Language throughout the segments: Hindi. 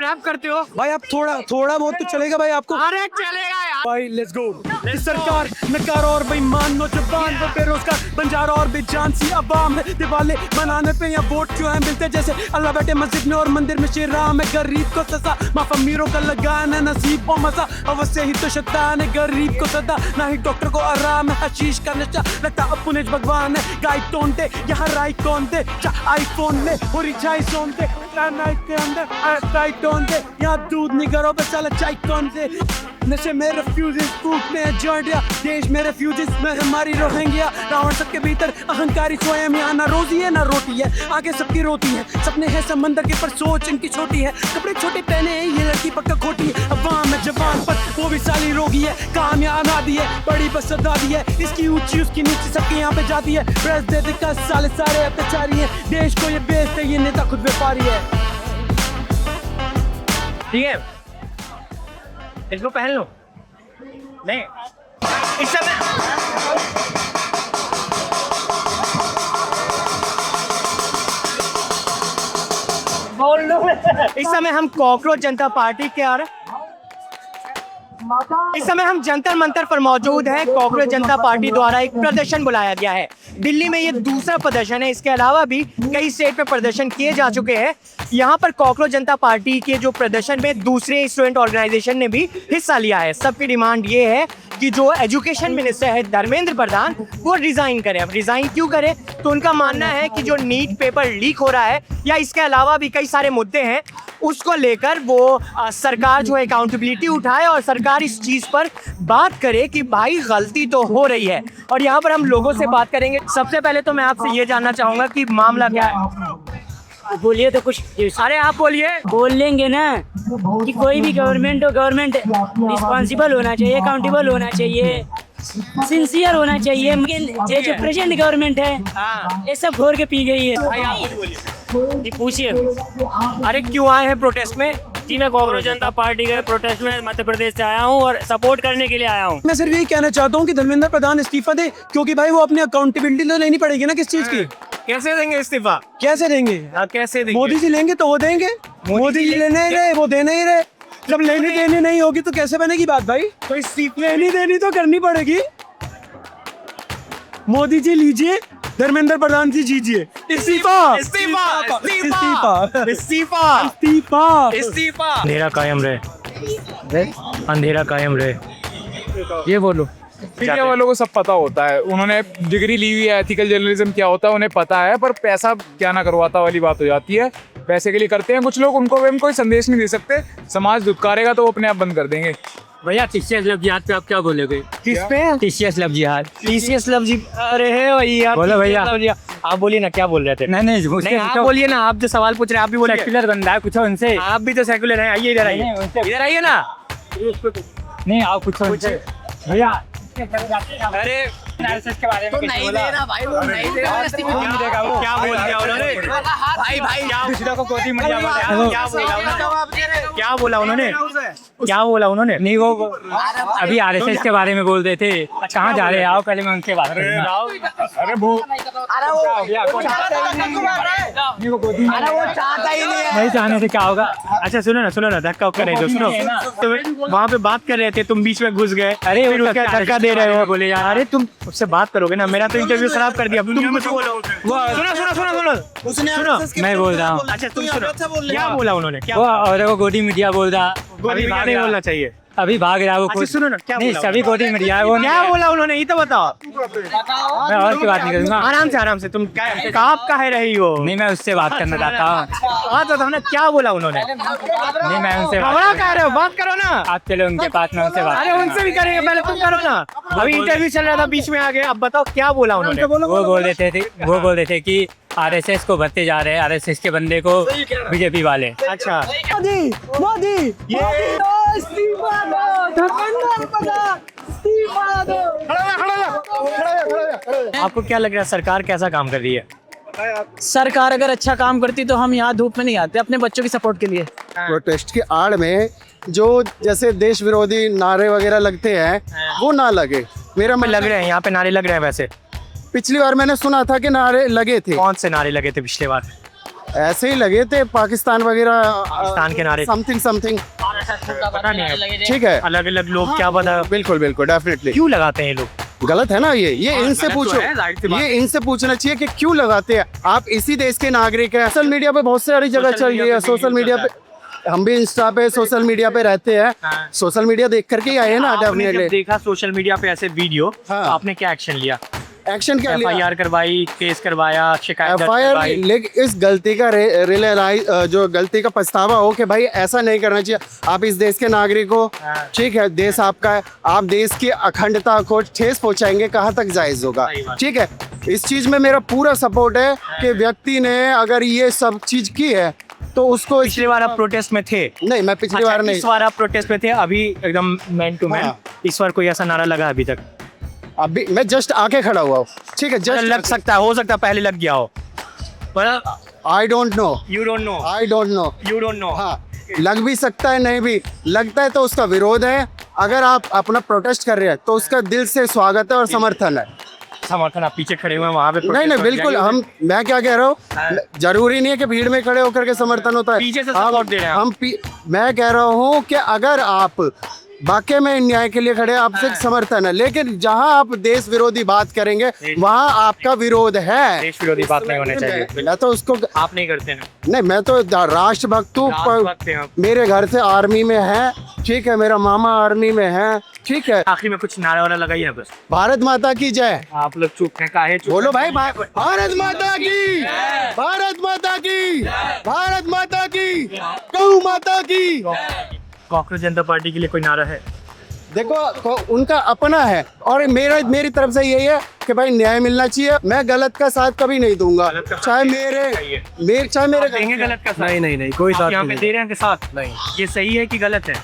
रैप करते हो भाई आप थोड़ा बहुत तो चलेगा भाई आपको। अरे चलेगा यार भाई लेट्स गो। सरकार नकार और बेईमान नौजवान वो बेरोजगार बंजारा और बेजान सी अवाम है दिवाले बनाने पे या वोट क्यों है मिलते जैसे अल्लाह बैठे मस्जिद में और मंदिर में श्री राम है। गरीब को सजा माफ अमीरों का लगाना नसीब और मजा अवश्य ही तो शैतान है गरीब को सदा ना ही डॉक्टर को आराम है। हशीश का नशा लगता अपने भगवान है गाइड टोन दे यहाँ राई कौन दे आईफोन ले और रिचाई सोन दे नाइट के अंदर राइट टोन दे यहाँ दूध नहीं करो बस चला चाय कौन दे नशे में रेफ्यूजीज फूकते हैं जॉर्जिया देश में रेफ्यूजीज में हमारी रोहिंग्या रावण सबके भीतर अहंकारी स्वयं यहाँ ना रोजी है ना रोटी है आगे सबकी रोटी है सपने हैं समंदर के पर सोच इनकी छोटी है कपड़े छोटे पहने हैं ये लड़की पक्का खोटी है अवाम है जवान पर वो भी साली रोगी है काम यहाँ आनादी है बड़ी बस दादी है इसकी ऊंची उसकी नीचे सबके यहाँ पे जाती है प्रेस दे दिक्कत सारे अत्याचारी है देश को ये बेचते ये नेता खुद व्यापारी है। ठीक है इसको पहन लो नहीं इस समय बोल लो इस समय हम कॉकरोच जनता पार्टी के आ रहे इस समय हम जंतर मंतर पर मौजूद हैं। कॉकरोच जनता पार्टी द्वारा एक प्रदर्शन बुलाया गया है दिल्ली में ये दूसरा प्रदर्शन है इसके अलावा भी कई स्टेट पे प्रदर्शन किए जा चुके हैं। यहाँ पर कॉकरोच जनता पार्टी के जो प्रदर्शन में दूसरे स्टूडेंट ऑर्गेनाइजेशन ने भी हिस्सा लिया है। सबकी डिमांड ये है कि जो एजुकेशन मिनिस्टर है धर्मेंद्र प्रधान वो रिजाइन करें। अब रिजाइन क्यों करें तो उनका मानना है कि जो नीट पेपर लीक हो रहा है या इसके अलावा भी कई सारे मुद्दे हैं उसको लेकर वो सरकार जो है अकाउंटेबिलिटी उठाए और सरकार इस चीज़ पर बात करे कि भाई गलती तो हो रही है। और यहाँ पर हम लोगों से बात करेंगे। सबसे पहले तो मैं आपसे ये जानना चाहूँगा कि मामला क्या है। बोलिए तो कुछ। अरे आप बोलिए। बोल लेंगे ना कि कोई भी गवर्नमेंट हो गवर्नमेंट रिस्पॉन्सिबल होना चाहिए अकाउंटेबल होना चाहिए सिंसियर होना चाहिए। ये जो प्रेजेंट गवर्नमेंट है ये सब घोर के पी गई है। पूछिए। अरे क्यों आए हैं प्रोटेस्ट में? जी मैं कॉकरोच जनता पार्टी के प्रोटेस्ट में मध्य प्रदेश से आया हूँ और सपोर्ट करने के लिए आया हूँ। मैं सिर्फ यही कहना चाहता हूँ कि धर्मेंद्र प्रधान इस्तीफा दे क्योंकि भाई वो अपनी अकाउंटेबिलिटी तो लेनी पड़ेगी ना किस चीज की। कैसे देंगे इस्तीफा? कैसे देंगे? कैसे देंगे? मोदी जी लेंगे तो वो देंगे। मोदी जी लेने ही रहे वो देने ही रहे। जब लेनी देनी नहीं होगी तो कैसे बनेगी बात भाई? तो इस्तीफा लेनी देनी तो करनी पड़ेगी। मोदी जी लीजिए धर्मेंद्र प्रधान जी जीजिए। इस्तीफा इस्तीफा इस्तीफा इस्तीफा इस्तीफा इस्तीफा। अंधेरा कायम रहे अंधेरा कायम रहे ये बोलो। मीडिया वालों को सब पता होता है उन्होंने डिग्री ली हुई है एथिकल जर्नलिज्म क्या होता है उन्हें पता है पर पैसा क्या ना करवाता वाली बात हो जाती है। पैसे के लिए करते हैं कुछ लोग उनको हम कोई संदेश नहीं दे सकते। समाज दुत्कारेगा तो वो अपने आप बंद कर देंगे। भैया टीसीएस लब जिहाद पे आप क्या बोलोगे? किस पे? टीसीएस लब जिहाद। टीसीएस लब जी। अरे है भैया बोलो भैया। आप बोलिए ना क्या बोल रहे थे? नहीं आप बोलिए ना आप जो सवाल पूछ रहे हैं आप भी बोलिए। सेक्युलर बंदा है पूछो उनसे। आप भी तो सेक्युलर हैं। आइए इधर आइए इधर आइए ना। नहीं आप पूछो उनसे भैया। अरे के बारे में नहीं दे रहा भाई वो नहीं दे रहा क्या बोल दिया उन्होंने? भाई क्या दूसरा को गोदी मीडिया क्या बोला उन्होंने? क्या बोला उन्होंने? नहीं वो अभी आरएसएस के बारे में बोल रहे थे। कहाँ जा रहे हैं? आओ पहले मैं उनसे बात करूंगा। अरे वो नहीं चाहने से क्या होगा? अच्छा सुनो ना धक्का उक्का नहीं दो। सुनो तो वहाँ पे बात कर रहे थे तुम बीच में घुस गए। अरे फिर उसका धक्का दे रहे हो। बोले यार। अरे तुम उससे बात करोगे ना मेरा तो इंटरव्यू खराब कर दिया। तुम कुछ बोलो। सुनो मैं बोल रहा हूँ। अच्छा तुम सुनो क्या बोला उन्होंने? क्या वो और वो गोदी मीडिया बोल रहा। गोदी मीडिया नहीं बोलना चाहिए। अभी भाग रहा है वो। अच्छा सुनो ना क्या नहीं बोला सभी गोदी मीडिया है वो। क्या बोला उन्होंने ये तो बताओ। मैं और की बात नहीं करूंगा। आराम से तुम कहाँ कह रही हो? नहीं मैं उससे बात करना चाहता हूँ। बात बताओ ना क्या बोला उन्होंने? नहीं मैं उनसे घबरा कह रहे हो बात करो ना। आप चलो उनके पास में उनसे बात। अरे उनसे भी करेंगे पहले तुम करो ना। अभी इंटरव्यू चल रहा था बीच में आ गए। अब बताओ क्या बोला उन्होंने? वो बोल रहे थे कि आरएसएस को भरते जा रहे हैं आरएसएस के बंदे को बीजेपी वाले। अच्छा मोदी आपको क्या लग रहा है सरकार कैसा काम कर रही है? सरकार अगर अच्छा काम करती तो हम यहाँ धूप में नहीं आते अपने बच्चों की सपोर्ट के लिए। प्रोटेस्ट की आड़ में जो जैसे देश विरोधी नारे वगैरह लगते हैं वो ना लगे। मेरा में लग रहे हैं यहाँ पे नारे लग रहे हैं। वैसे पिछली बार मैंने सुना था कि नारे लगे थे। कौन से नारे लगे थे पिछले बार? ऐसे ही लगे थे पाकिस्तान वगैरह, पाकिस्तान के नारे। समथिंग पता नहीं है, ठीक है। अलग अलग लोग क्या पता बिल्कुल डेफिनेटली। क्यों लगाते हैं ये लोग? गलत है ना ये इनसे पूछो, ये इनसे पूछना चाहिए कि क्यों लगाते हैं। आप इसी देश के नागरिक हैं। सोशल मीडिया पे बहुत सारी जगह चल रही है, सोशल मीडिया पे हम भी इंस्टा पे सोशल मीडिया पे रहते हैं, सोशल मीडिया देख करके ही आए हैं ना। आपने जब डेफिनेटली देखा सोशल मीडिया पे ऐसे वीडियो, हाँ। तो आपने क्या एक्शन लिया? एक्शन क्या लिया? FIR करवाई, केस करवाया, शिकायत दर्ज FIR, करवाई? लेकिन इस गलती का रियलाइज जो गलती का पछतावा हो कि भाई ऐसा नहीं करना चाहिए। आप इस देश के नागरिक हो, ठीक है, देश आपका है, आप देश की अखंडता को ठेस पहुंचाएंगे, कहाँ तक जायज होगा? सही बात। ठीक है, इस चीज में मेरा पूरा सपोर्ट है कि व्यक्ति ने अगर ये सब चीज की है तो उसको। पिछली बार आप प्रोटेस्ट में थे? नहीं, मैं पिछली बार नहीं। इस बार आप प्रोटेस्ट में थे, अभी एकदम मैन टू मैन। हाँ। इस बार कोई ऐसा नारा लगा अभी तक? अभी मैं जस्ट आके खड़ा हुआ हूँ, ठीक है, जस्ट लग सकता है, हो सकता है पहले लग गया हो, पर I don't know, you don't know. I don't know. You don't know. हाँ, लग भी सकता है, नहीं भी लगता है तो उसका विरोध है। अगर आप अपना प्रोटेस्ट कर रहे हैं तो उसका दिल से स्वागत है और समर्थन है। समर्थन, आप पीछे खड़े हुए हैं वहाँ पे नहीं नहीं, बिल्कुल। मैं क्या कह रहा हूँ, जरूरी नहीं है कि भीड़ में खड़े होकर के समर्थन होता है। पीछे से सपोर्ट दे रहे हैं मैं कह रहा हूँ कि अगर आप वाकई में न्याय के लिए खड़े, आपसे समर्थन है, लेकिन जहाँ आप देश विरोधी बात करेंगे वहाँ आपका विरोध है। देश विरोधी बात नहीं होनी चाहिए। मैं तो उसको, आप नहीं करते हैं? नहीं, मैं तो राष्ट्रभक्त हूँ, राष्ट्रभक्त हैं आप। मेरे घर से आर्मी में है, ठीक है, मेरा मामा आर्मी में है, ठीक है। आखिरी में कुछ नारा वारा लगाइए बस। भारत माता की जय। आप लोग चुप हैं, काहे चुप? बोलो भाई, भारत माता की, भारत माता की, भारत माता की, गौ माता की। कांग्रेस जनता पार्टी के लिए कोई नारा है? देखो, उनका अपना है और मेरी तरफ से यही है कि भाई न्याय मिलना चाहिए। मैं गलत का साथ कभी नहीं दूंगा, चाहे मेरे देंगे गलत का साथ? नहीं, कोई आप यहाँ पे दे रहे हैं कि साथ? नहीं। ये सही है कि गलत है?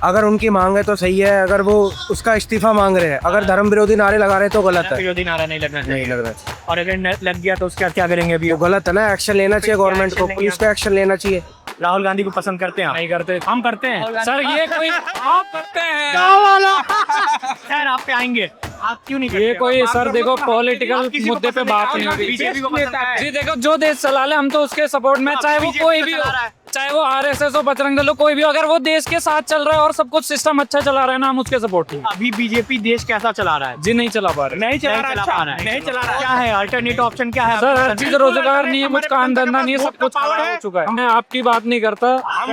अगर उनकी मांग है तो सही है, अगर वो उसका इस्तीफा मांग रहे हैं, अगर धर्म विरोधी नारे लगा रहे हैं तो गलत है। विरोधी नारा नहीं लगना चाहिए। नहीं लग रहा है, और अगर लग गया तो उसका क्या करेंगे अभी? वो गलत है ना, एक्शन लेना चाहिए गवर्नमेंट को, पुलिस का एक्शन लेना चाहिए। राहुल गांधी को पसंद करते हैं? नहीं करते। हम करते हैं सर ये कोई आप करते हैं खैर, आप पे आएंगे। आप क्यों नहीं करते? ये कोई सर देखो पॉलिटिकल आप किसी को मुद्दे पे पसंद बात नहीं नहीं करते? होगी। बीजेपी को पसंद करते जी देखो, जो देश चला ले हम तो उसके सपोर्ट में, चाहे वो बीजेपी कोई भी चला हो, रहा है। चाहे वो RSS हो, बजरंग दल हो, कोई भी, अगर वो देश के साथ चल रहा है और सब कुछ सिस्टम अच्छा चला रहा है ना, हम उसके सपोर्ट में। अभी बीजेपी देश कैसा चला रहा है? जी नहीं चला पा रहे, नहीं चला पा रहा है। नहीं चला रहा है। क्या है अल्टरनेट ऑप्शन? क्या है सर हर चीज, रोजगार नहीं है, कुछ काम धंधा नहीं है, सब कुछ खराब हो चुका है। मैं आपकी बात नहीं करता,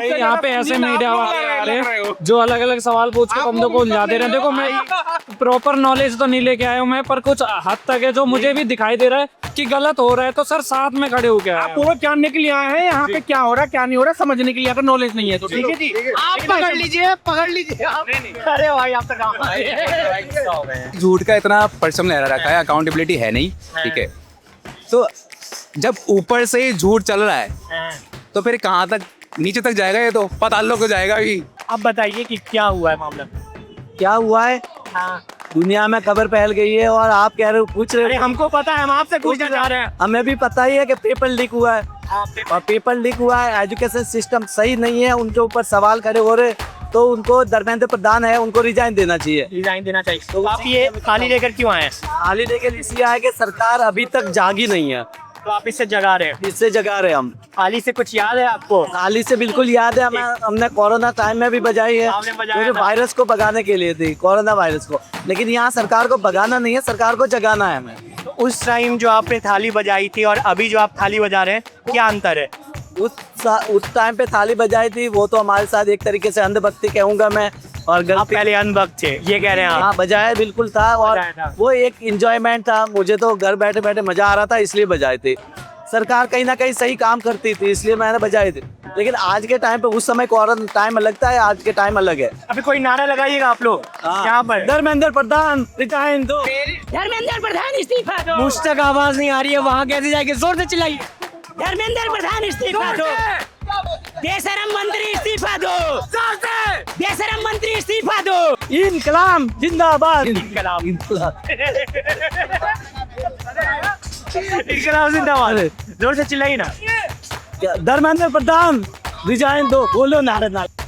यहाँ पे ऐसे मीडिया वाले आ रहे हैं जो अलग अलग सवाल पूछ के बंदों को उलझा दे रहे हैं। देखो, मैं प्रॉपर नॉलेज तो नहीं लेके आया हूँ मैं, पर कुछ हद तक है जो मुझे भी दिखाई दे रहा है कि गलत हो रहा है, तो सर साथ में खड़े हो गया। पूरा जानने के लिए आए हैं यहाँ पे, क्या हो रहा है क्या नहीं हो रहा, समझने के लिए। अगर नॉलेज नहीं है तो ठीक है जी, आप पकड़ लीजिए आप। अरे भाई, आप तो काम झूठ का इतना पर्चम लहरा रखा है, अकाउंटेबिलिटी है नहीं, ठीक है। तो जब ऊपर से ही झूठ चल रहा है तो फिर कहाँ तक, नीचे तक जाएगा, ये तो पाताल को जाएगा भी। अब बताइए कि क्या हुआ है मामला? क्या हुआ है? दुनिया में खबर फैल गई है और आप कह रहे हो, पूछ रहे अरे हो। हमको पता है, हम आपसे पूछना चाह रहे हैं। हमें भी पता ही है कि पेपर लीक हुआ है, और पेपर लीक हुआ है, एजुकेशन सिस्टम सही नहीं है, उनके ऊपर सवाल खड़े हो रहे, तो उनको धर्मेंद्र प्रधान है, उनको रिजाइन देना चाहिए। रिजाइन देना चाहिए। तो आप ये खाली लेकर क्यों आए हैं? हाल ही के इसलिए आए कि सरकार अभी तक जागी नहीं है, तो आप इससे जगा रहे हैं? इससे जगा रहे हम। हाली से कुछ याद है आपको? हाल ही से बिल्कुल याद है, हमने कोरोना टाइम में भी बजाई है, आपने बजाया क्योंकि था। वायरस को भगाने के लिए थी, कोरोना वायरस को। लेकिन यहाँ सरकार को भगाना नहीं है, सरकार को जगाना है हमें। तो उस टाइम जो आपने थाली बजाई थी और अभी जो आप थाली बजा रहे हैं, क्या अंतर है? उस टाइम पे थाली बजाई थी, वो तो हमारे साथ एक तरीके से अंधभक्ति कहूंगा मैं, और आप गलती। पहले अनभक्त थे, ये कह रहे हैं आप? हाँ, बजाया बिल्कुल था, और बजाया था। वो एक इंजॉयमेंट था, मुझे तो घर बैठे बैठे मजा आ रहा था, इसलिए बजाए थे। सरकार कहीं ना कहीं सही काम करती थी, इसलिए मैंने बजाए थे। लेकिन आज के टाइम पे, उस समय कोरोना टाइम अलग था, आज के टाइम अलग है। अभी कोई नारा लगाइएगा आप लोग यहाँ पर? धर्मेंद्र प्रधान रिजाइन दो, धर्मेंद्र प्रधान इस्तीफा दो, मुझ तक आवाज नहीं आ रही है, वहाँ कैसे जाएगी? जोर से चिल्लाइए। धर्मेंद्र प्रधान इस्तीफा दो, बेशरम मंत्री इस्तीफा दो, बेशरम मंत्री इस्तीफा दो। इनकलाब जिंदाबाद। इनकलाब जिंदाबाद। जोर से चिल्लाइए ना। धर्मेंद्र प्रधान रिजाइन दो, बोलो नारे नारे।